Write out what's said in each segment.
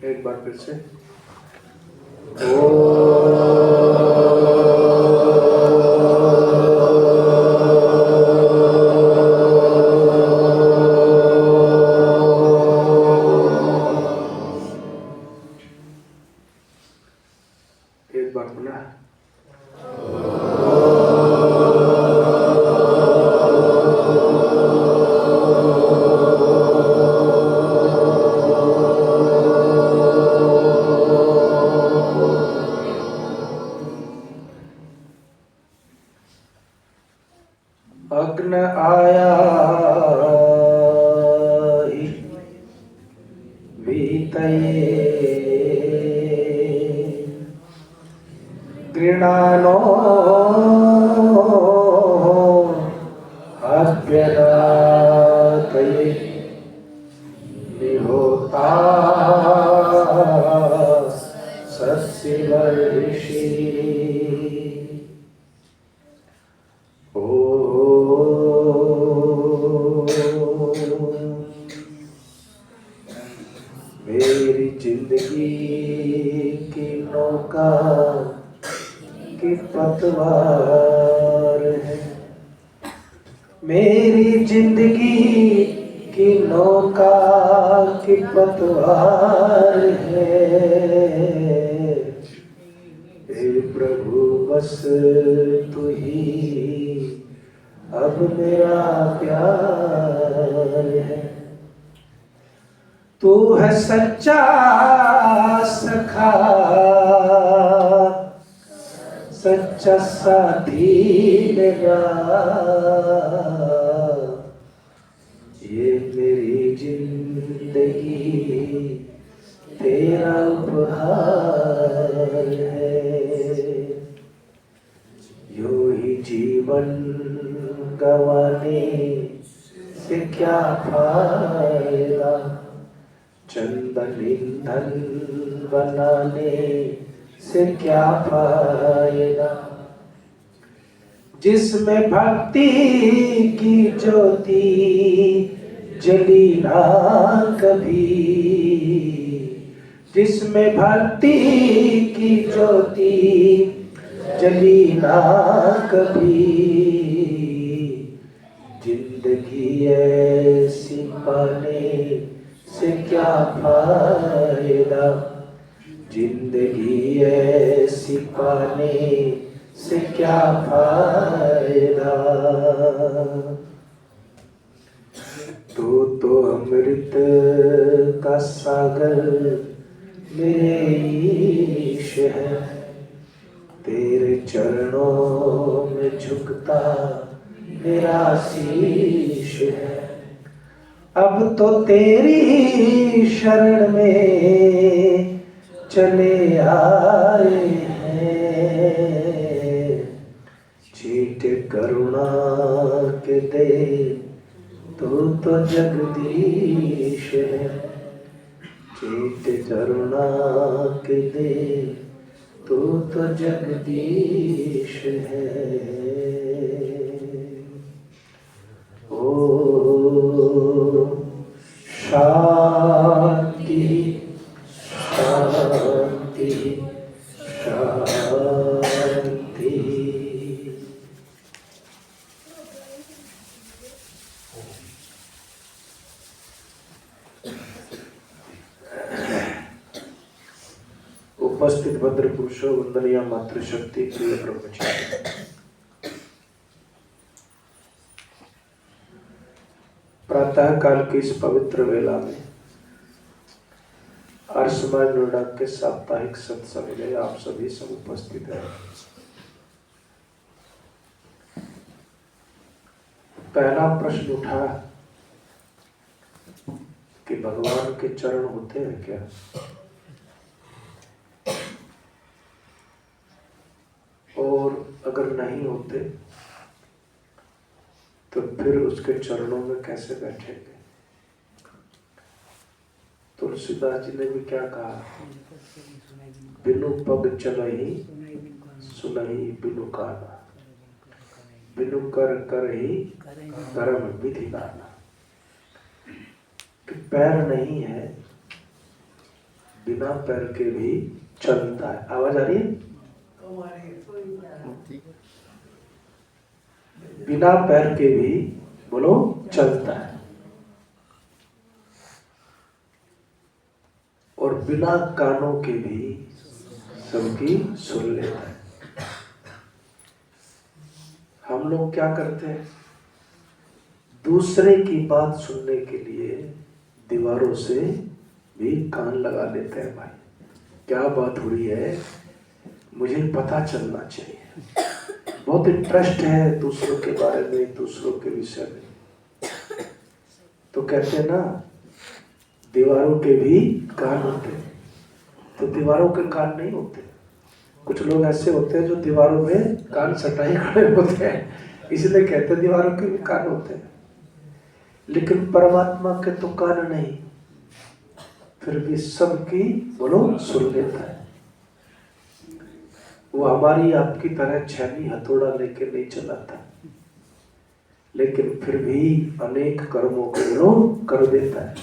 एक बार फिर से एक बार पुनः अग्न आया भीतये गृणानो अभ्यदातये निहोता सस्यवर्षि मेरी जिंदगी की नौका की पतवार है, मेरी जिंदगी की नौका की पतवार है। हे प्रभु बस तू ही अब मेरा प्यार है। तू है सच्चा सखा, सच्चा साथी मेरा। ये मेरी जिंदगी तेरा उपहार है। यूं ही जीवन गंवाने से क्या फायदा, चंदन ईंधन बनाने से क्या फायदा। जिसमें भक्ति की ज्योति जली ना कभी, जिसमें भक्ति की ज्योति जली ना कभी। जिंदगी ऐसी पाने से क्या फायदा, जिंदगी ऐसी पाने से क्या फायदा। तू तो अमृत का सागर मेरे ईश है, तेरे चरणों में झुकता मेरा शीश है। अब तो तेरी शरण में चले आए हैं। छींट करुणा के दे तू तो जगदीश है। छींट करुणा के दे तू तो जगदीश है। ओ शांति शांति शांति। उपस्थित भद्र पुरुषों, वंदनीय मातृशक्ति, प्रिय ब्रह्मचारी, प्रातः काल की इस पवित्र वेला में अर्शमय नोएडा के साप्ताहिक सत्संग में आप सभी सब उपस्थित हैं। पहला प्रश्न उठा कि भगवान के चरण होते हैं क्या? और अगर नहीं होते तो फिर उसके चरणों में कैसे बैठेंगे? तुलसीदास जी ने भी क्या कहा? बिनु पग चलहि सुनहि बिनु काना, बिनु कर करहि कर्म विधि नाना। कि पैर नहीं है बिना पैर के भी चलता है। आवाज आ रही है? बिना पैर के भी बोलो चलता है, और बिना कानों के भी सबकी सुन लेता है। हम लोग क्या करते हैं? दूसरे की बात सुनने के लिए दीवारों से भी कान लगा लेते हैं। भाई क्या बात हो रही है, मुझे पता चलना चाहिए, बहुत इंटरेस्ट है दूसरों के बारे में, दूसरों के विषय में। तो कहते हैं ना, दीवारों के भी कान होते हैं। तो दीवारों के कान नहीं होते। कुछ लोग ऐसे होते हैं जो दीवारों में कान सटाए खड़े होते हैं, इसलिए कहते हैं दीवारों के भी कान होते हैं। लेकिन परमात्मा के तो कान नहीं, फिर भी सबकी बोलो सुन लेता है। वो हमारी आपकी तरह छेनी हथौड़ा लेके नहीं चलाता, लेकिन फिर भी अनेक कर्मों को बोलो कर देता है।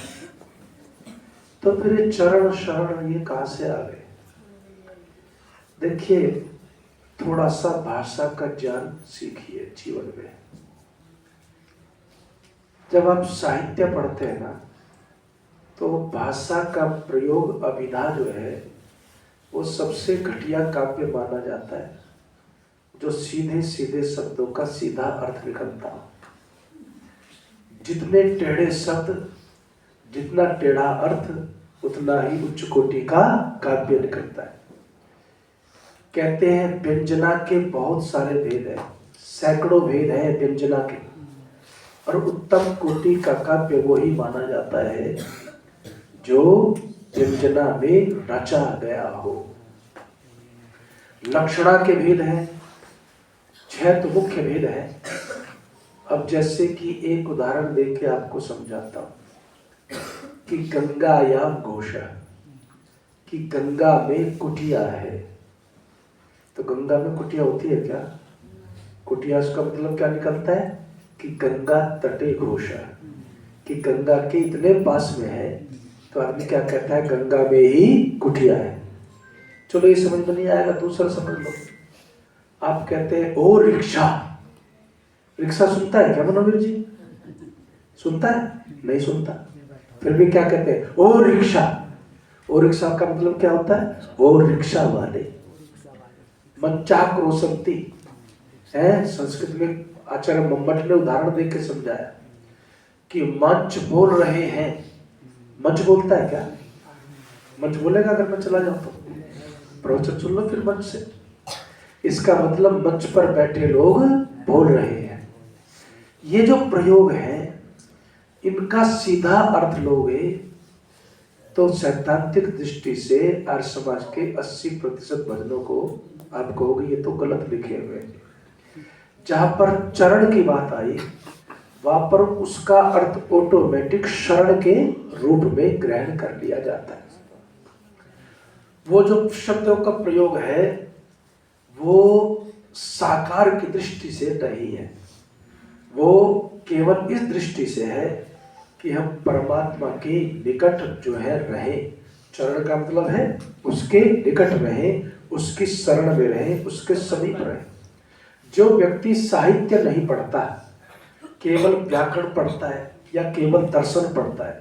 तो फिर ये चरण शरण ये कहां से आ गए? देखिए, थोड़ा सा भाषा का ज्ञान सीखिए जीवन में। जब आप साहित्य पढ़ते हैं ना, तो भाषा का प्रयोग अभिधा जो है वो सबसे घटिया काव्य माना जाता है, जो सीधे सीधे शब्दों का सीधा अर्थ निकलता हो। जितने टेढ़े शब्द, जितना टेढ़ा अर्थ, उतना ही उच्च कोटि का काव्य निकलता है। कहते हैं व्यंजना के बहुत सारे भेद हैं, सैकड़ों भेद हैं व्यंजना के, और उत्तम कोटि का काव्य वो ही माना जाता है जो व्यंजना में रचा गया हो। लक्षणा के भेद हैं, 6 तो मुख्य भेद है। अब जैसे कि एक उदाहरण देके आपको समझाता हूं कि गंगा या घोषा, कि गंगा में कुटिया है। तो गंगा में कुटिया होती है क्या? कुटिया उसका मतलब क्या निकलता है कि गंगा तटे घोषा, कि गंगा के इतने पास में है। तो आदमी क्या कहता है? गंगा में ही कुटिया है। चलो ये समझ में नहीं आएगा, दूसरा समझ लो। आप कहते हैं ओ रिक्शा। रिक्शा सुनता है क्या मनोवीर जी? सुनता है? नहीं सुनता। फिर भी क्या कहते हैं? ओ रिक्शा। ओ रिक्शा का मतलब क्या होता है? ओ रिक्शा वाले। मंचाक रोशंती है। संस्कृत में आचार्य मम्मट ने उदाहरण देकर समझाया कि मंच बोल रहे हैं। मंच बोलता है क्या? मंच बोलेगा अगर मैं चला जाऊं तो? प्रवचन सुन लो फिर मंच से। इसका मतलब मंच पर बैठे लोग बोल रहे हैं। ये जो प्रयोग है, इनका सीधा अर्थ लोगे तो सैद्धांतिक दृष्टि से आर्य समाज के 80% भजनों को आप कहोगे ये तो गलत लिखे हुए हैं। जहां पर चरण की बात आई, वहां पर उसका अर्थ ऑटोमेटिक शरण के रूप में ग्रहण कर लिया जाता है। वो जो शब्दों का प्रयोग है वो साकार की दृष्टि से नहीं है, वो केवल इस दृष्टि से है कि हम परमात्मा के निकट जो है रहे। चरण का मतलब है उसके निकट रहे, उसकी शरण में रहे, उसके समीप रहे। जो व्यक्ति साहित्य नहीं पढ़ता, केवल व्याकरण पढ़ता है या केवल दर्शन पढ़ता है,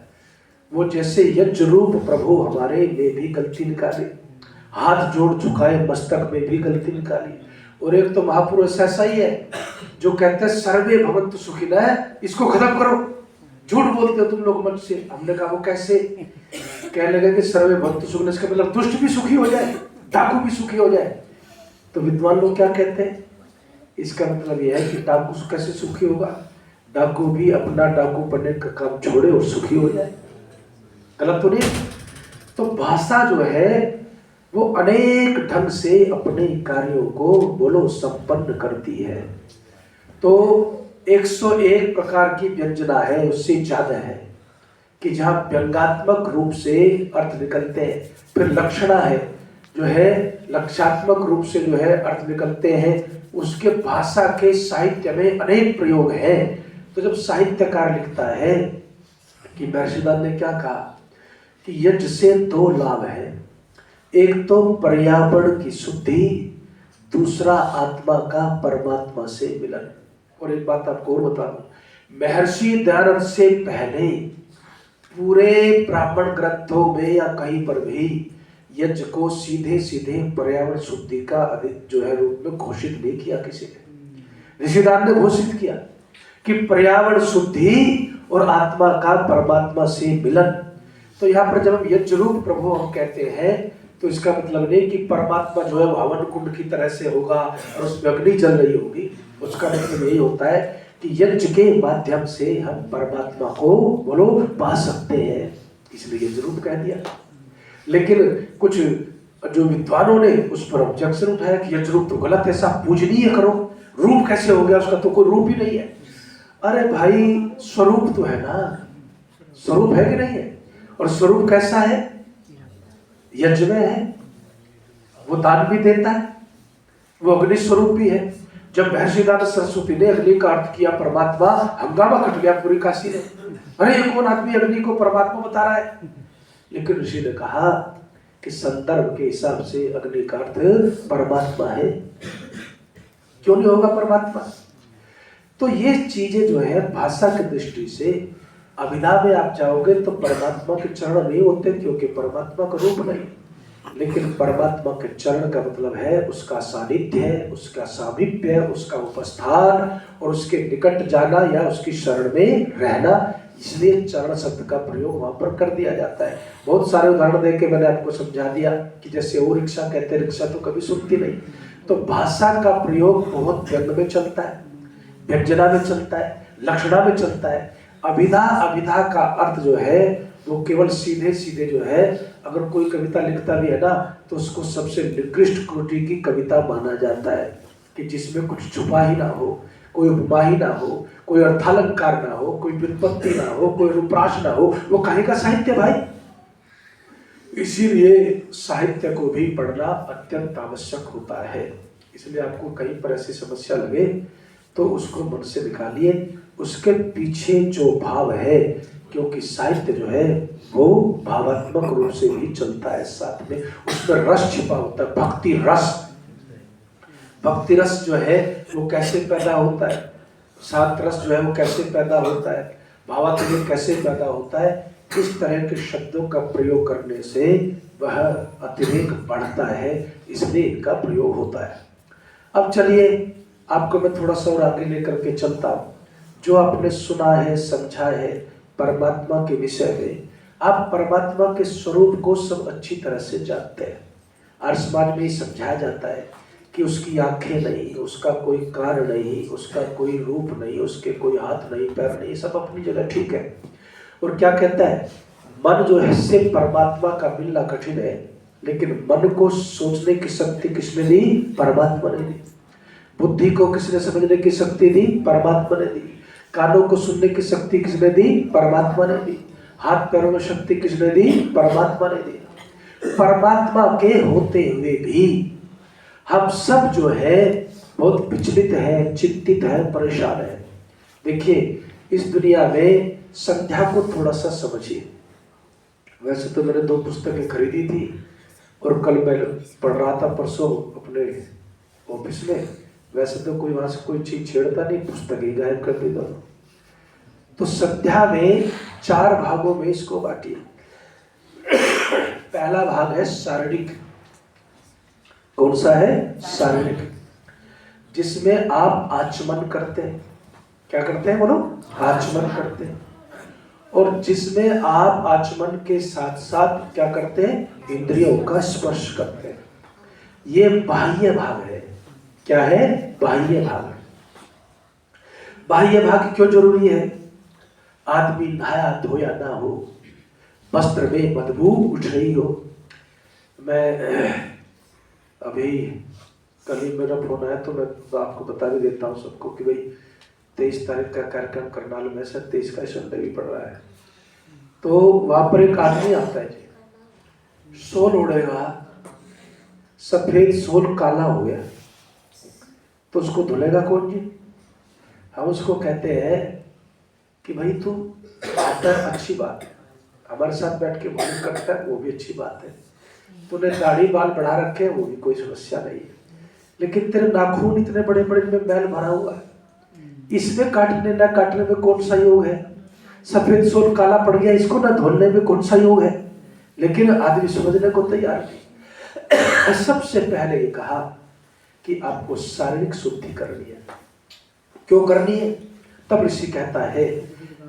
वो जैसे यज्ञ रूप प्रभु हमारे में भी गलती निकाले, हाथ जोड़ झुकाए मस्तक में भी गलती निकाली। और एक तो महापुरुष ऐसा ही है जो कहते हैं सर्वे भवन्तु सुखिनः, इसको खत्म करो, झूठ बोलते हो तुम लोग मुझसे। हमने कहा वो कैसे? कहने लगे कि सर्वे भवन्तु सुखिनः, इसका मतलब दुष्ट भी सुखी हो जाए, डाकू भी सुखी हो जाए। तो विद्वान लोग क्या कहते हैं? इसका मतलब यह है कि डाकू कैसे सुखी होगा? डाकू भी अपना डाकू बनने का काम छोड़े और सुखी हो जाए। गलत तो नहीं? तो भाषा जो है वो अनेक ढंग से अपने कार्यों को बोलो संपन्न करती है। तो 101 प्रकार की व्यंजना है, उससे ज्यादा है कि जहाँ व्यंगात्मक रूप से अर्थ निकलते हैं। फिर लक्षणा है जो है लक्षात्मक रूप से जो है अर्थ निकलते हैं। उसके भाषा के साहित्य में अनेक प्रयोग हैं। तो जब साहित्यकार लिखता है कि महर्षि दास ने क्या कहा कि यज्ञ से दो लाभ है, एक तो पर्यावरण की शुद्धि, दूसरा आत्मा का परमात्मा से मिलन। और एक बात आपको और बता दूं, महर्षि दयानंद से पहले पूरे ब्राह्मण ग्रंथों में या कहीं पर भी यज्ञ को सीधे सीधे पर्यावरण शुद्धि का जो है रूप में घोषित नहीं किया किसी ने। ऋषिदान ने घोषित किया कि पर्यावरण शुद्धि और आत्मा का परमात्मा से मिलन। तो यहाँ पर जब हम यज्ञ रूप प्रभु हम कहते हैं तो इसका मतलब नहीं कि परमात्मा जो है हवन कुंड की तरह से होगा और उसमें अग्नि जल रही होगी। उसका मतलब यही होता है कि यज्ञ के माध्यम से हम परमात्मा को बोलो पा सकते हैं, इसलिए यज्ञ रूप कह दिया। लेकिन कुछ जो विद्वानों ने उस पर ऑब्जेक्शन उठाया कि यज्ञ रूप तो गलत है, साहब पूजनीय करो, रूप कैसे हो गया, उसका तो कोई रूप ही नहीं है। अरे भाई स्वरूप तो है ना, स्वरूप है कि नहीं है? और स्वरूप कैसा है? यज्ञ में है, वो दान भी देता है, वो अग्नि स्वरूप भी है। जब महर्षि नारद सरस्वती ने अग्नि का अर्थ किया परमात्मा, हंगामा कट गया पूरी काशी ने। अरे ये कौन आदमी अग्नि को परमात्मा बता रहा है? लेकिन ऋषि ने कहा कि संदर्भ के हिसाब से अग्नि का अर्थ परमात्मा है, क्यों नहीं होगा परमात्मा? तो ये चीजें जो है भाषा की दृष्टि से अभिधा में आप जाओगे तो परमात्मा के चरण नहीं होते, क्योंकि परमात्मा का रूप नहीं। लेकिन परमात्मा के चरण का मतलब है उसका सानिध्य, उसका सामीप्य, उसका उपस्थान और उसके निकट जाना या उसकी शरण में रहना। इसलिए चरण शब्द का प्रयोग वहां पर कर दिया जाता है। बहुत सारे उदाहरण देके मैंने आपको समझा दिया कि जैसे वो रिक्शा कहते हैं, रिक्शा तो कभी सुनती नहीं। तो भाषा का प्रयोग बहुत व्यंग में चलता है, व्यंजना में चलता है, लक्षणा में चलता है। अभिधा, अभिधा का अर्थ जो है वो केवल सीधे सीधे जो है, अगर कोई कविता लिखता भी है ना तो उसको सबसे निकृष्ट कोटि की कविता माना जाता है, कि जिसमें कुछ छुपा ही ना हो, कोई उपमा ही ना हो, कोई अर्थालंकार ना हो, कोई व्युत्पत्ति ना हो, कोई रूपराश ना हो, वो काहे का साहित्य भाई? इसीलिए साहित्य को भी पढ़ना अत्यंत आवश्यक होता है। इसलिए आपको कहीं पर ऐसी समस्या लगे तो उसको मन से निकालिए, उसके पीछे जो भाव है, क्योंकि साहित्य जो है वो भावात्मक रूप से भी चलता है, साथ में उसमें रस छिपा होता है, भक्ति रस। भक्ति रस जो है वो कैसे पैदा होता है, शांत रस जो है वो कैसे पैदा होता है, भावात्मक कैसे पैदा होता है, इस तरह के शब्दों का प्रयोग करने से वह अतिरेक बढ़ता है, इसलिए इनका प्रयोग होता है। अब चलिए आपको मैं थोड़ा सा और आगे लेकर के चलता हूँ। जो आपने सुना है, समझा है परमात्मा के विषय में, आप परमात्मा के स्वरूप को सब अच्छी तरह से जानते हैं। आर्य समाज में ही समझाया जाता है कि उसकी आंखें नहीं, उसका कोई कान नहीं, उसका कोई रूप नहीं, उसके कोई हाथ नहीं, पैर नहीं, सब अपनी जगह ठीक है। और क्या कहता है, मन जो है से परमात्मा का मिलना कठिन है, लेकिन मन को सोचने की शक्ति किसने दी? परमात्मा ने दी। बुद्धि को किसने समझने की शक्ति दी? परमात्मा ने दी। कानों को सुनने की शक्ति किसने दी? परमात्मा ने दी। हाथ पैरों में शक्ति किसने दी? परमात्मा ने दी। परमात्मा के होते हुए भी हम सब जो है बहुत विचलित है, चिंतित है, परेशान है। देखिए इस दुनिया में संध्या को थोड़ा सा समझिए। वैसे तो मैंने 2 पुस्तकें खरीदी थी और कल मैं पढ़ रहा था, परसों अपने ऑफिस में। वैसे तो कोई वहां से कोई चीज छेड़ता नहीं, पुस्तक ही गायब कर देता। तो संध्या में 4 भागों में इसको बांटिए। पहला भाग है शारीरिक। कौन सा है? शारीरिक, जिसमें आप आचमन करते हैं। क्या करते हैं बोलो? आचमन करते हैं। और जिसमें आप आचमन के साथ साथ क्या करते हैं? इंद्रियों का स्पर्श करते हैं। ये बाह्य भाग है। क्या है? बाह्य भाग। बाह्य भाग क्यों जरूरी है? आदमी नहाया धोया ना हो, वस्त्र में बदबू उठ रही हो। मैं अभी कल ही मेरा फोन आया तो मैं आपको बता भी देता हूँ सबको कि भाई 23 तारीख का कार्यक्रम करनाल में से 23 का संडे भी पड़ रहा है। तो वहां पर एक आदमी आता है जी, सोल उड़ेगा, सफेद सोल काला हो गया, तो उसको धुलेगा कौन जी? हम उसको कहते हैं कि भाई तू आता, अच्छी बात है, हमारे साथ बैठ के भोजन करता है वो भी अच्छी बात है, तूने दाढ़ी बाल बढ़ा रखे हैं वो भी कोई समस्या नहीं है, लेकिन तेरे नाखून इतने बड़े बड़े में मैल भरा हुआ है, इसमें काटने ना काटने में कौन सा योग है? सफेद सोल काला पड़ गया, इसको ना धोने में कौन सा योग है? लेकिन आदमी समझने को तैयार नहीं। सबसे पहले ये कहा कि आपको शारीरिक शुद्धि करनी है। क्यों करनी है? तब ऋषि कहता है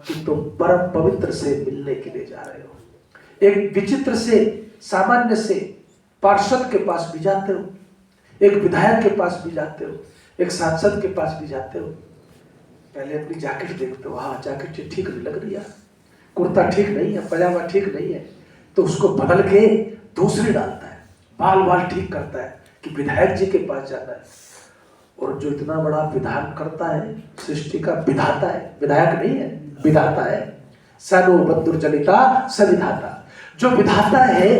कि तुम परम पवित्र से मिलने के लिए जा रहे हो। एक विचित्र से, सामान्य से पार्षद के पास भी जाते हो, एक विधायक के पास भी जाते हो, एक सांसद के पास भी जाते हो। पहले अपनी जैकेट देखते हो, हाँ जैकेट ठीक नहीं लग रही है, कुर्ता ठीक नहीं है, पजामा ठीक नहीं है, तो उसको बदल के दूसरी डालता है, बाल बाल ठीक करता है कि विधायक जी के पास जाना है। और जो इतना बड़ा विधान करता है, सृष्टि का विधाता है, विधायक नहीं है, विधाता है। सनो बंधुर जनिता सविधाता, जो विधाता है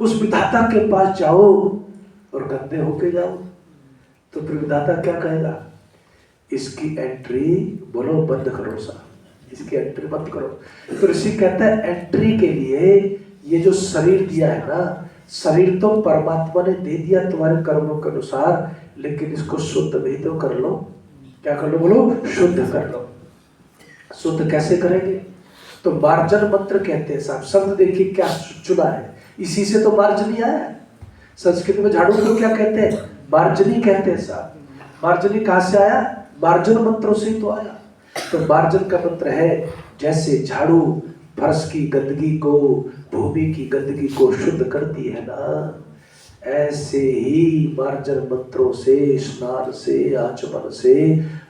उस विधाता के पास जाओ और गंदे होके जाओ तो फिर विधाता क्या कहेगा? इसकी एंट्री बोलो बंद करो सा, इसकी एंट्री बंद करो। तो ऋषि कहता है एंट्री के लिए ये जो शरीर दिया है ना, शरीर तो परमात्मा ने दे दिया तुम्हारे कर्मों के अनुसार, लेकिन इसको शुद्ध भी तो कर लो। क्या कर लो? बोलो शुद्ध कर लो। शुद्ध कैसे करेंगे? तो मार्जन मंत्र कहते हैं साहब। शब्द देखिए क्या चुना है, इसी से तो मार्जनी आया है। संस्कृत में झाड़ू को क्या कहते हैं? मार्जनी कहते हैं साहब। मार्जनी कहाँ से आया? मार्जन मंत्रों से तो आया। तो मार्जन का मंत्र है जैसे झाड़ू फर्श की गंदगी को, भूमि की गंदगी को शुद्ध करती है ना, ऐसे ही मार्जन मंत्रों से, स्नान से, आचमन से,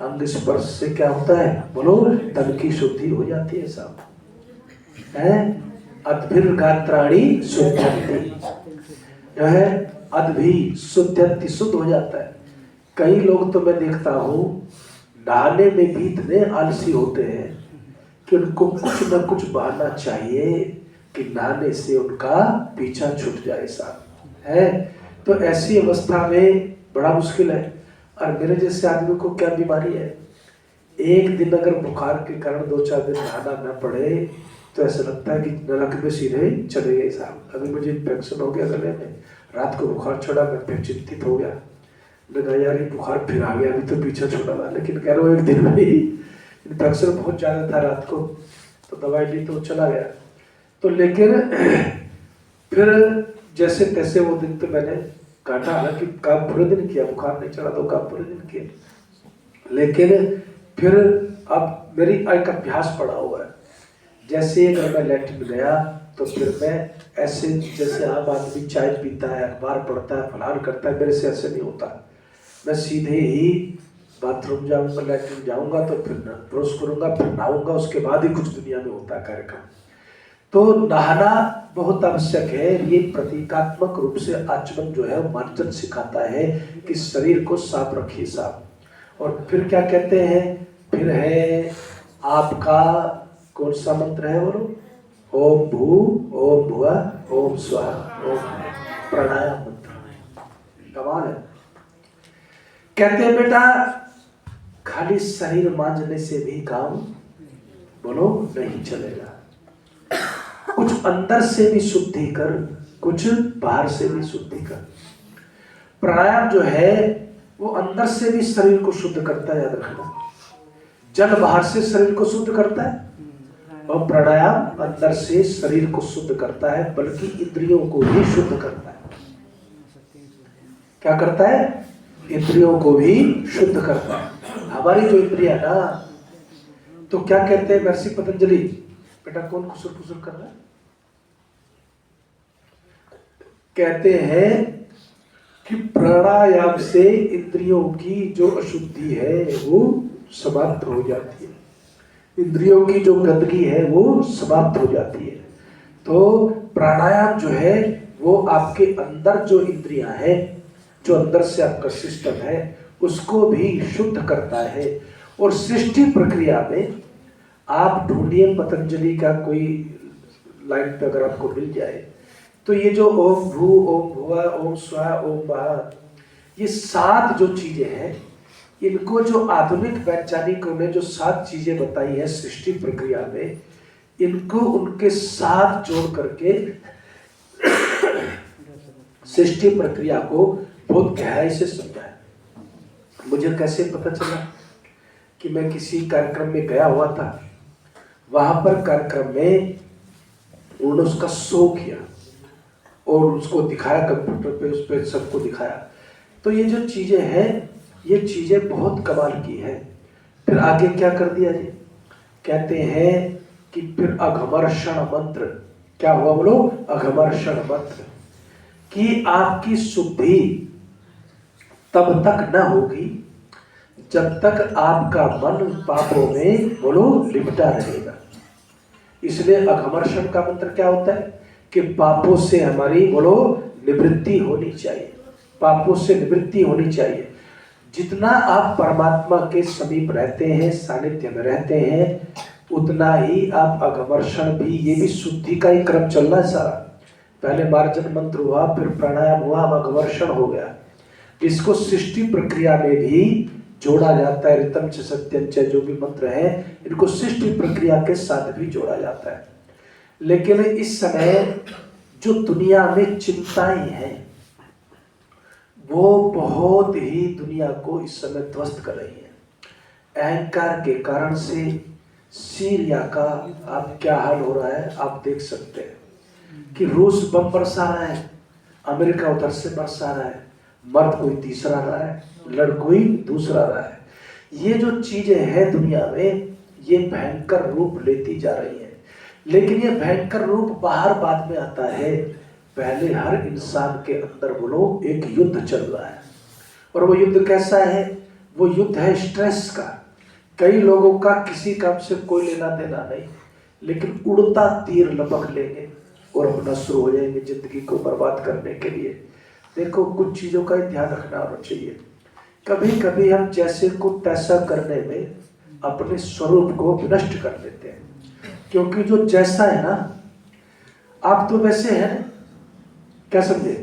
अंग स्पर्श से क्या होता है? बोलो तन की शुद्धि हो जाती है साहब। है अद्भिर गात्राणी शुद्धंति, है अद्भि शुद्धंति, शुद्ध हो जाता है। कई लोग तो मैं देखता हूँ नहाने में भी इतने आलसी होते हैं कि उनको कुछ न कुछ बहाना चाहिए कि नहाने से उनका पीछा छूट जाए साहब। है तो ऐसी अवस्था में बड़ा मुश्किल है। और मेरे जैसे आदमी को क्या बीमारी है, एक दिन अगर बुखार के कारण 2-4 दिन नहाना न पड़े तो ऐसा लगता है कि नरक में सीधे चले गए साहब। अभी मुझे इन्फेक्शन हो गया गले में, रात को बुखार चढ़ा, मैं फिर चिंतित हो गया, लगा यार ये बुखार फिर आ गया, अभी तो पीछा छोड़ा था, लेकिन कह रहा हूँ एक दिन में ही इन्फेक्शन बहुत ज़्यादा था रात को, तो दवाई ली तो चला गया। तो लेकिन फिर जैसे तैसे वो दिन तो मैंने काटा, हालांकि काम पूरे दिन किया, बुखार नहीं चढ़ा तो काम पूरे दिन किया, लेकिन फिर अब मेरी एक अभ्यास पड़ा हुआ है। जैसे अगर मैं लैट्रिन गया तो फिर मैं ऐसे जैसे आम आदमी चाय पीता है, अखबार पढ़ता है, फलान करता है, मेरे से ऐसे नहीं होता। मैं सीधे ही बाथरूम जाऊंगा, लैट्रिन जाऊंगा तो फिर ब्रश करूंगा, फिर नहाऊंगा, उसके बाद ही कुछ दुनिया में होता है कार्यक्रम। तो नहाना बहुत आवश्यक है। ये प्रतीकात्मक रूप से आचमन जो है मार्जन सिखाता है कि शरीर को साफ रखिए साफ। और फिर क्या कहते हैं? फिर है आपका कौन सा मंत्र है बोलो? ओम भू ओम भुवः ओम स्वाहा ओम, प्राणायाम मंत्र। कमाल है। कहते हैं बेटा खाली शरीर मांजने से भी काम बोलो नहीं चलेगा, कुछ अंदर से भी शुद्धि कर, कुछ बाहर से भी शुद्धि कर। प्राणायाम जो है वो अंदर से भी शरीर को शुद्ध करता है, याद रखना। जल बाहर से शरीर को शुद्ध करता है और प्राणायाम अंदर से शरीर को शुद्ध करता है, बल्कि इंद्रियों को भी शुद्ध करता है। क्या करता है? इंद्रियों को भी शुद्ध करता है। हमारी जो इंद्रिया ना, तो क्या कहते हैं महर्षि पतंजलि? बेटा कौन खुसुर फुसुर कर रहा है? कहते हैं कि प्राणायाम से इंद्रियों की जो अशुद्धि है वो समाप्त हो जाती है, इंद्रियों की जो गंदगी है वो समाप्त हो जाती है। तो प्राणायाम जो है वो आपके अंदर जो इंद्रियां हैं, जो अंदर से आपका सिस्टम है, उसको भी शुद्ध करता है। और सृष्टि प्रक्रिया में आप ढूंढिए पतंजलि का कोई लाइन पे अगर आपको मिल जाए तो ये जो ओम भू ओम भुवः ओम स्वाहा ओम वः, ये 7 जो चीजें हैं, इनको जो आधुनिक वैज्ञानिकों ने जो 7 चीजें बताई है सृष्टि प्रक्रिया में, इनको उनके साथ जोड़ करके सृष्टि प्रक्रिया को बहुत गहराई से समझाया। मुझे कैसे पता चला कि मैं किसी कार्यक्रम में गया हुआ था, वहां पर कार्यक्रम में उन्होंने उसका शो किया और उसको दिखाया कंप्यूटर पे, उस पर सबको दिखाया। तो ये जो चीजें हैं, ये चीजें बहुत कमाल की है। फिर आगे क्या कर दिया जी, कहते हैं कि फिर अघमर्षण मंत्र, क्या हुआ बोलो, अघमर्षण मंत्र, कि आपकी शुद्धि तब तक न होगी जब तक आपका मन पापों में बोलो लिपटा रहेगा। इसलिए अघमर्षण का मंत्र क्या होता है कि पापों से हमारी बोलो निवृत्ति होनी चाहिए, पापों से निवृत्ति होनी चाहिए। जितना आप परमात्मा के समीप रहते हैं, सानिध्य में रहते हैं, उतना ही आप अघमर्षण भी, ये भी शुद्धि का ही क्रम चल रहा है सारा। पहले मार्जन मंत्र हुआ, फिर प्राणायाम हुआ, अब अघमर्षण हो गया। इसको सृष्टि प्रक्रिया में भी जोड़ा जाता है। ऋतम च सत्यम च, जो भी मंत्र है, इनको सृष्टि प्रक्रिया के साथ भी जोड़ा जाता है। लेकिन इस समय जो दुनिया में चिंताएं हैं, वो बहुत ही दुनिया को इस समय ध्वस्त कर रही है। अहंकार के कारण से सीरिया का आप क्या हाल हो रहा है आप देख सकते हैं कि रूस बम बरसा रहा है, अमेरिका उधर से बरसा रहा है, मर्द कोई तीसरा रहा है, लड़कोई दूसरा रहा है। ये जो चीजें हैं दुनिया में, ये भयंकर रूप लेती जा रही है। लेकिन ये भयंकर रूप बाहर बाद में आता है, पहले हर इंसान के अंदर बोलो एक युद्ध चल रहा है। और वो युद्ध कैसा है, वो युद्ध है स्ट्रेस का। कई लोगों का किसी काम से कोई लेना देना नहीं, लेकिन उड़ता तीर लपक लेंगे और अपना शुरू हो जाएंगे जिंदगी को बर्बाद करने के लिए। देखो, कुछ चीजों का ध्यान रखना चाहिए। कभी कभी हम जैसे को तैसा करने में अपने स्वरूप को नष्ट कर देते हैं, क्योंकि जो जैसा है ना, आप तो वैसे हैं, क्या समझे,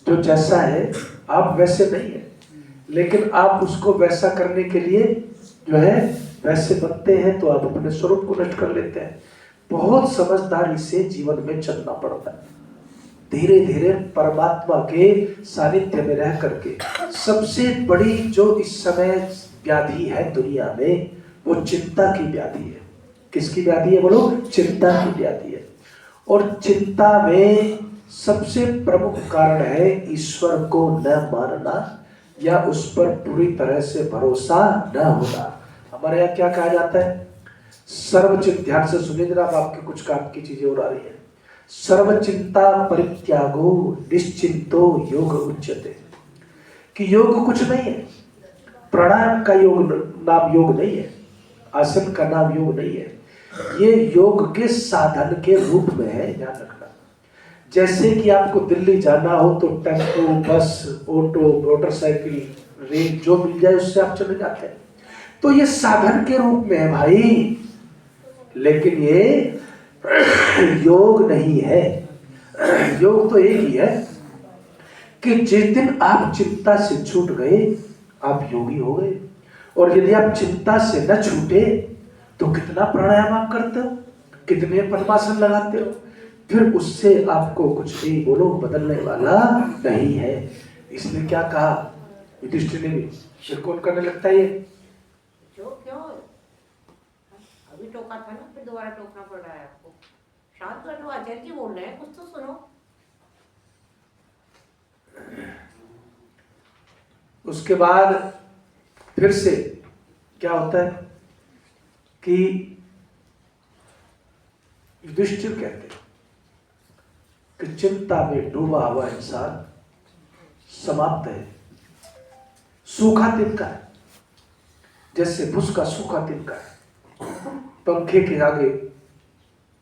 जो जैसा है आप वैसे नहीं है, लेकिन आप उसको वैसा करने के लिए जो है वैसे बनते हैं, तो आप अपने स्वरूप को नष्ट कर लेते हैं। बहुत समझदारी से जीवन में चलना पड़ता है, धीरे धीरे परमात्मा के सानिध्य में रह करके। सबसे बड़ी जो इस समय व्याधि है दुनिया में, वो चिंता की व्याधि है। किसकी व्याधि है बोलो, चिंता की व्याधि है। और चिंता में सबसे प्रमुख कारण है ईश्वर को न मानना या उस पर पूरी तरह से भरोसा न होना। हमारे यहाँ क्या कहा जाता है, सर्वचिंत, ध्यान से सुनिए जरा, आपके कुछ काम की चीजें और आ रही है। सर्वचिंता परित्यागो निश्चिंतो योग उच्यते, कि योग कुछ नहीं है, प्राणायाम का योग नाम योग नहीं है, आसन का नाम योग नहीं है, ये योग के साधन के रूप में है, ध्यान रखना। जैसे कि आपको दिल्ली जाना हो तो टेम्पो, बस, ऑटो, मोटरसाइकिल, रेल, जो मिल जाए उससे आप चले जाते हैं, तो ये साधन के रूप में है भाई, लेकिन ये योग नहीं है। योग तो एक ही है कि जिस दिन आप चिंता से छूट गए आप योगी हो गए। और यदि आप चिंता से न छूटे तो कितना प्राणायाम आप करते हो, कितने पद्मासन लगाते हो, फिर उससे आपको कुछ भी बोलो बदलने वाला नहीं है। इसने क्या कहा युधिष्ठिर ने भी, फिर कौन करने लगता है ये, क्यों अभी टोका था ना, फिर दोबारा टोकना पड़ रहा है आपको। शांत बैठो, आचार्य जी बोल रहे हैं, कुछ तो सुनो। उसके बाद फिर से क्या होता है कि युधिष्ठिर कहते हैं कि चिंता में डूबा हुआ इंसान समाप्त है, सूखा तिनका है, जैसे भूस का सूखा तिनका है, पंखे के आगे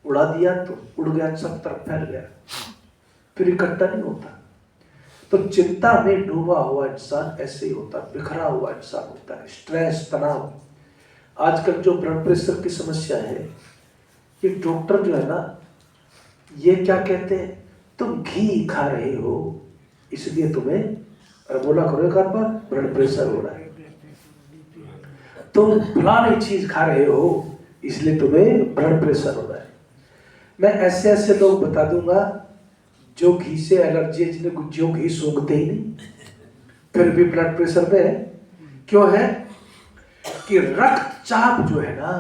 उड़ा दिया तो उड़ गया, सब तरफ फैल गया, फिर इकट्ठा नहीं होता। तो चिंता में डूबा हुआ इंसान ऐसे ही होता, बिखरा हुआ इंसान होता है। स्ट्रेस, तनाव, आजकल जो ब्लड प्रेशर की समस्या है, ये डॉक्टर जो है ना, ये क्या कहते हैं, तुम घी खा रहे हो इसलिए तुम्हें, अरे बोला करो एक बार, ब्लड प्रेशर हो रहा है। तुम फलानी चीज खा रहे हो इसलिए तुम्हें ब्लड प्रेशर हो रहा है। मैं ऐसे ऐसे लोग बता दूंगा जो घी से एलर्जी है, जिन्हें जो घी सूंघते ही नहीं फिर भी ब्लड प्रेशर पे है। क्यों है कि रक्तचाप जो है ना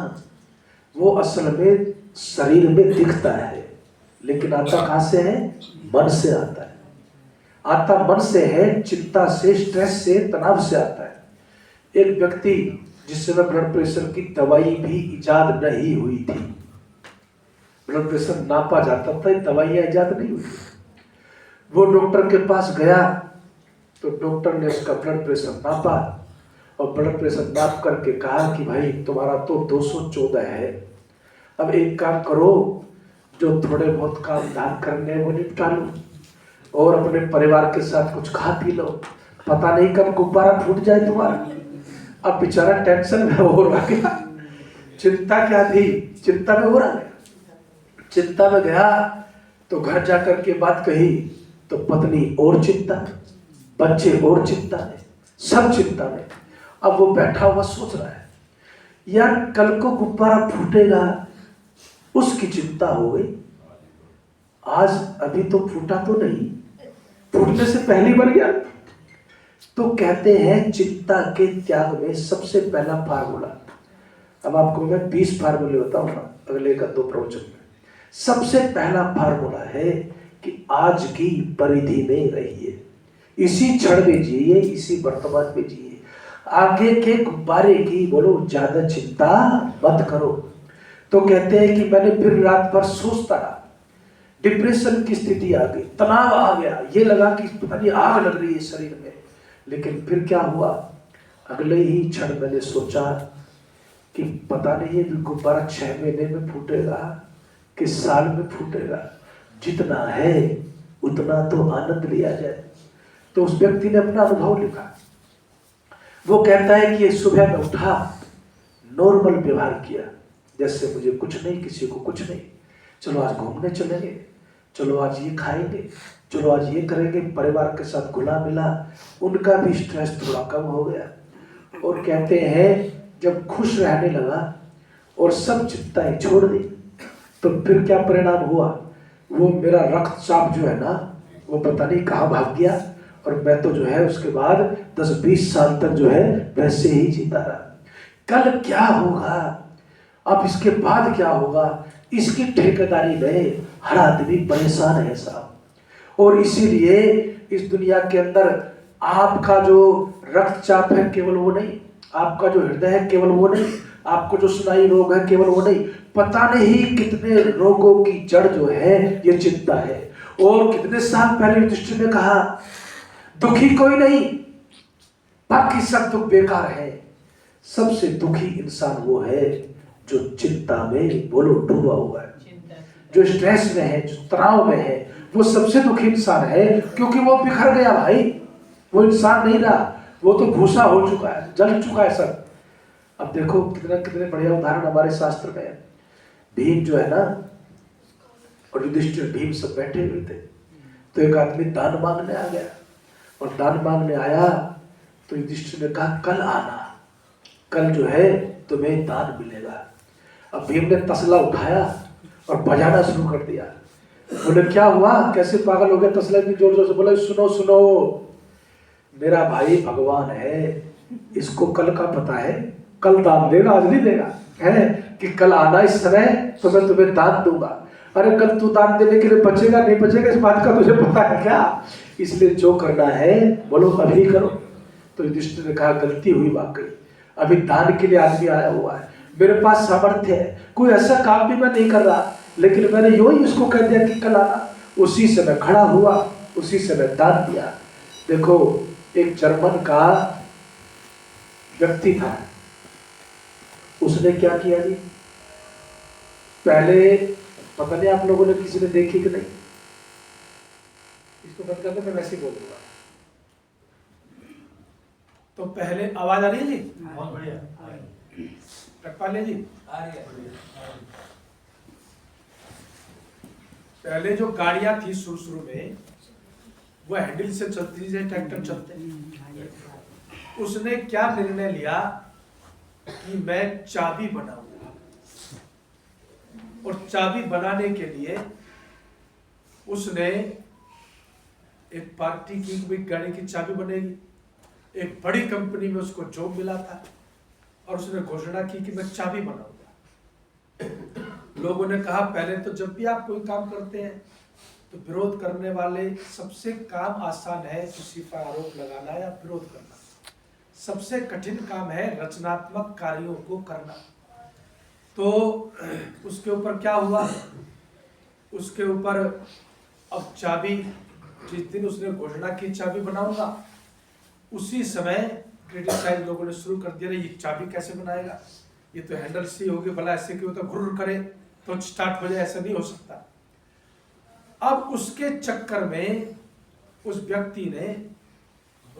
वो असल में शरीर में दिखता है, लेकिन आता कहां से है? मन से आता है। आता मन से है, चिंता से, स्ट्रेस से, तनाव से आता है। एक व्यक्ति जिस समय ब्लड प्रेशर की दवाई भी इजाद नहीं हुई थी, ब्लड प्रेशर नापा जाता था, दवाइयां इजाद नहीं हुई, वो डॉक्टर के पास गया तो डॉक्टर ने उसका ब्लड प्रेशर नापा और ब्लड प्रेशर नाप करके कहा कि भाई तुम्हारा तो 214 है, अब एक काम करो, जो थोड़े बहुत काम धाम करने हैं वो निपटा लो और अपने परिवार के साथ कुछ खा पी लो, पता नहीं कब गुब्बारा फूट जाए तुम्हारा। अब बेचारा टेंशन में हो रहा गया, चिंता क्या थी, चिंता में हो रहा गया। चिंता में गया तो घर जाकर के बात कही तो पत्नी और चिंता में, बच्चे और चिंता में, सब चिंता में। अब वो बैठा हुआ सोच रहा है यार कल को गुब्बारा फूटेगा, उसकी चिंता हो गई, आज अभी तो फूटा तो नहीं, फूटने से पहले बन गया। तो कहते हैं चिंता के त्याग में सबसे पहला फार्मूला, अब आपको मैं 20 फार्मूले बताऊंगा अगले का 2 प्रवचन में। सबसे पहला फार्मूला है कि आज की परिधि में रहिए, इसी क्षण में जिए, इसी वर्तमान में जिए, आगे के गुब्बारे की बोलो ज्यादा चिंता मत करो। तो कहते हैं कि मैंने फिर रात भर सोचता रहा, डिप्रेशन की स्थिति आ गई, तनाव आ गया, ये लगा कि पता नहीं आग लग रही है शरीर में। लेकिन फिर क्या हुआ, अगले ही क्षण मैंने सोचा कि पता नहीं है गुब्बारा 6 महीने में फूटेगा कि साल में फूटेगा, जितना है उतना तो आनंद लिया जाए। तो उस व्यक्ति ने अपना अनुभव लिखा। वो कहता है कि सुबह में उठा, नॉर्मल व्यवहार किया, जैसे मुझे कुछ नहीं, किसी को कुछ नहीं, चलो आज घूमने चलेंगे, चलो आज ये खाएंगे, चलो आज ये करेंगे, परिवार के साथ घुला मिला, उनका भी स्ट्रेस थोड़ा कम हो गया। और कहते हैं जब खुश रहने लगा और सब चिंताएं छोड़ दी तो फिर क्या परिणाम हुआ, वो मेरा रक्तचाप जो है ना वो पता नहीं कहाँ भाग गया और मैं तो जो है उसके बाद 10-20 साल तक जो है वैसे ही जीता रहा। कल क्या होगा, अब इसके बाद क्या होगा, इसकी ठेकेदारी में हर आदमी परेशान है साहब। और इसीलिए इस दुनिया के अंदर आपका जो रक्तचाप है केवल वो नहीं, आपका जो हृदय है केवल वो नहीं, आपको जो स्नायु रोग है केवल वो नहीं, पता नहीं कितने रोगों की जड़ जो है ये चिंता है। और कितने साल पहले युधिष्ठिर ने कहा दुखी कोई नहीं, बाकी सब दुख बेकार है। सबसे दुखी इंसान वो है जो चिंता में बोलो डूबा हुआ है, जो स्ट्रेस में है, जो तनाव में है, वो सबसे दुखी इंसान है, क्योंकि वो बिखर गया भाई, वो इंसान नहीं रहा, वो तो भूसा हो चुका है, जल चुका है सब। अब देखो कितने कितने बढ़िया उदाहरण हमारे शास्त्र में है। भीम जो है ना और युधिष्ठिर, भीम सब बैठे हुए थे, तो एक आदमी दान मांगने आ गया और दान मांगने आया तो युधिष्ठिर ने कहा कल आना, कल जो है तुम्हें दान मिलेगा। अब भीम ने तसला उठाया और बजाना शुरू कर दिया। बोले क्या हुआ, कैसे पागल हो गया, तसला इतनी जोर जोर से बोला सुनो सुनो, मेरा भाई भगवान है, इसको कल का पता है, कल दान देगा, आज नहीं देगा, है कि कल आना इस समय तो मैं तुम्हें दान दूंगा। अरे कल तू दान देने के लिए बचेगा नहीं बचेगा इस बात का तुझे पता है क्या, इसलिए जो करना है बोलो अभी करो। तो युधिष्ठिर ने कहा गलती हुई वाकई, अभी दान के लिए आदमी आया हुआ है, मेरे पास सामर्थ्य है, कोई ऐसा काम भी मैं नहीं कर रहा, लेकिन मैंने यूं ही उसको कह दिया कि कल आना, उसी समय खड़ा हुआ, उसी समय दान दिया। देखो एक जर्मन का व्यक्ति था, उसने क्या किया जी, पहले पता नहीं आप लोगों ने किसी ने देखी कि नहीं, इसको बंद करके मैं वैसे ही बोल दूंगा। तो पहले आवाज आ रही है जी, बहुत बढ़िया, रखपाले जी आ रही है। पहले जो गाड़ियां थी शुरू में वो हैंडल से चलती थी, ट्रैक्टर चलते, उसने क्या निर्णय लिया कि मैं चाबी बनाऊंगा, और चाबी बनाने के लिए उसने एक पार्टी की भी गाड़ी की चाबी बनेगी, एक बड़ी कंपनी में उसको जॉब मिला था और उसने घोषणा की कि मैं चाबी बनाऊंगा। लोगों ने कहा पहले तो जब भी आप कोई काम करते हैं तो विरोध करने वाले सबसे काम आसान है किसी पर आरोप लगाना या विरोध करना, सबसे कठिन काम है रचनात्मक कार्यों को करना। तो उसके ऊपर क्या हुआ, उसके ऊपर अब चाबी, जिस दिन उसने घोषणा की चाबी बनाऊंगा, उसी समय क्रिटिसाइज लोगों ने शुरू कर दिया, ये चाबी कैसे बनाएगा, ये तो हैंडल सी होगी, भला ऐसे क्यों, तो घुर्र करे तो स्टार्ट हो जाए, ऐसा नहीं हो सकता। अब उसके चक्कर में उस व्यक्ति ने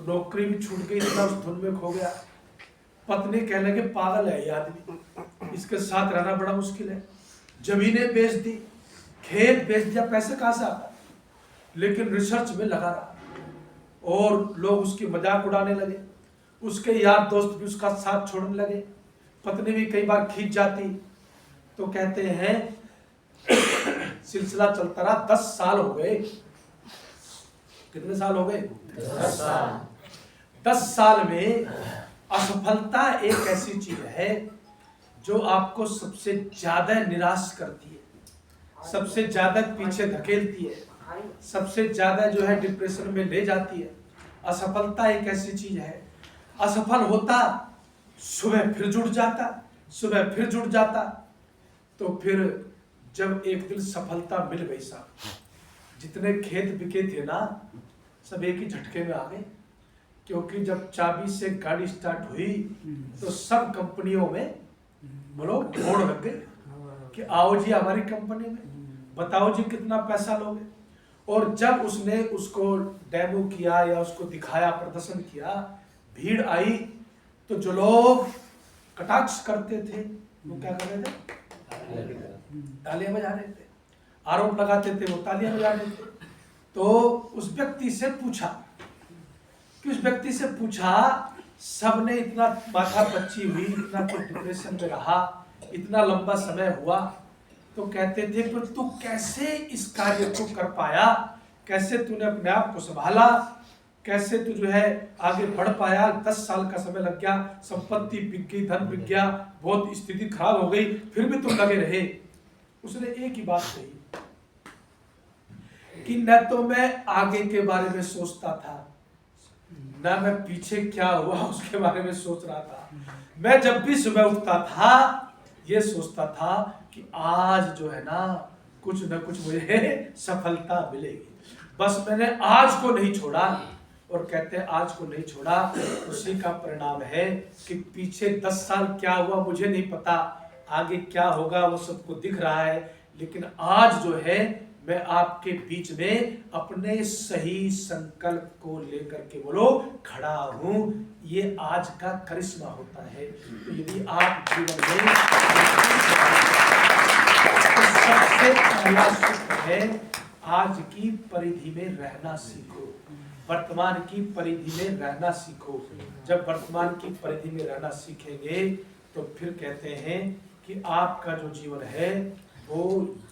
नौकरी भी छूट गई, इतना उस धुन में खो गया। पत्नी कहने लगे पागल है ये आदमी, इसके साथ रहना बड़ा मुश्किल है। जमीनें बेच दी, खेत बेच दिया, पैसे कहाँ से आता, लेकिन रिसर्च में लगा रहा और लोग उसकी मजाक उड़ाने लगे। उसके यार दोस्त भी उसका साथ छोड़ने लगे, पत्नी भी कई बार खींच जाती। तो कहते हैं सिलसिला चलता रहा, 10 साल हो गए। कितने साल हो गए? 10 साल। 10 साल में असफलता एक ऐसी चीज है जो आपको सबसे ज्यादा निराश करती है, सबसे ज्यादा पीछे धकेलती है, सबसे ज्यादा जो है डिप्रेशन में ले जाती है। असफलता एक ऐसी चीज है, असफल होता, सुबह फिर जुड़ जाता, सुबह फिर जुड़ जाता। तो फिर जब एक दिन सफलता मिल गई, साहब जितने खेत बिके थे ना, सब एक ही झटके में आ गए। क्योंकि जब चाबी से गाड़ी स्टार्ट हुई तो सब कंपनियों में बोलो दौड़ लग गए कि आओ जी हमारी कंपनी में, बताओ जी कितना पैसा लोगे। और जब उसने उसको डेमो किया या उसको दिखाया, प्रदर्शन किया, भीड़ आई, तो जो लोग कटाक्ष करते थे वो क्या कर रहे थे, तालियां बजा रहे थे, आरोप लगाते थे वो तालियां बजा रहे थे। तो उस व्यक्ति से पूछा, सबने इतना माथा पच्ची हुई, इतना तो डिप्रेशन में रहा, इतना लंबा समय हुआ, तो कहते थे तो तू कैसे इस कार्य को कर पाया, कैसे तूने अपने आप को संभाला, कैसे तू जो है आगे बढ़ पाया। 10 साल का समय लग गया, संपत्ति बिक गई, धन बिक गया, बहुत स्थिति खराब हो गई, फिर भी तुम लगे रहे। उसने एक ही बात कही कि न तो मैं आगे के बारे में सोचता था, न मैं पीछे क्या हुआ उसके बारे में सोच रहा था। मैं जब भी सुबह उठता था ये सोचता था कि आज जो है ना कुछ न कुछ मुझे सफलता मिलेगी, बस मैंने आज को नहीं छोड़ा। और कहते हैं आज को नहीं छोड़ा, उसी का परिणाम है कि पीछे 10 साल क्या हुआ मुझे नहीं पता, आगे क्या होगा वो सबको दिख रहा है, लेकिन आज जो है मैं आपके बीच में अपने सही संकल्प को लेकर के बोलो खड़ा हूं। ये आज का करिश्मा होता है। तो यदि आप जीवन में तो सबसे पहला सूत्र है आज की परिधि में रहना सीखो, वर्तमान की परिधि में रहना सीखो। जब वर्तमान की परिधि में रहना सीखेंगे तो फिर कहते हैं कि आपका जो जीवन है वो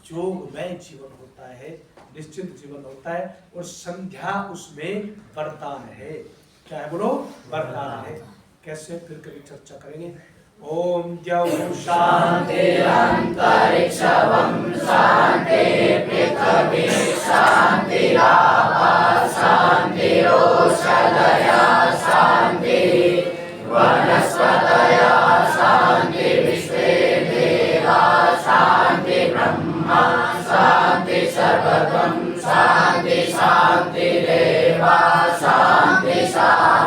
योगमय जीवन होता है, निश्चित जीवन होता है, और संध्या उसमें वरदान है। क्या है बोलो? वरदान है। कैसे? फिर कभी चर्चा करेंगे। ओम द्यौः शांति अंतरिक्षं शांति पृथ्वी शांतिरापः शांतिरोषधयः शांति वनस्पतयः शांति विश्वे देवाः शांति ब्रह्मा शांति सर्वगं शांति शांतिरेव शांति शांति।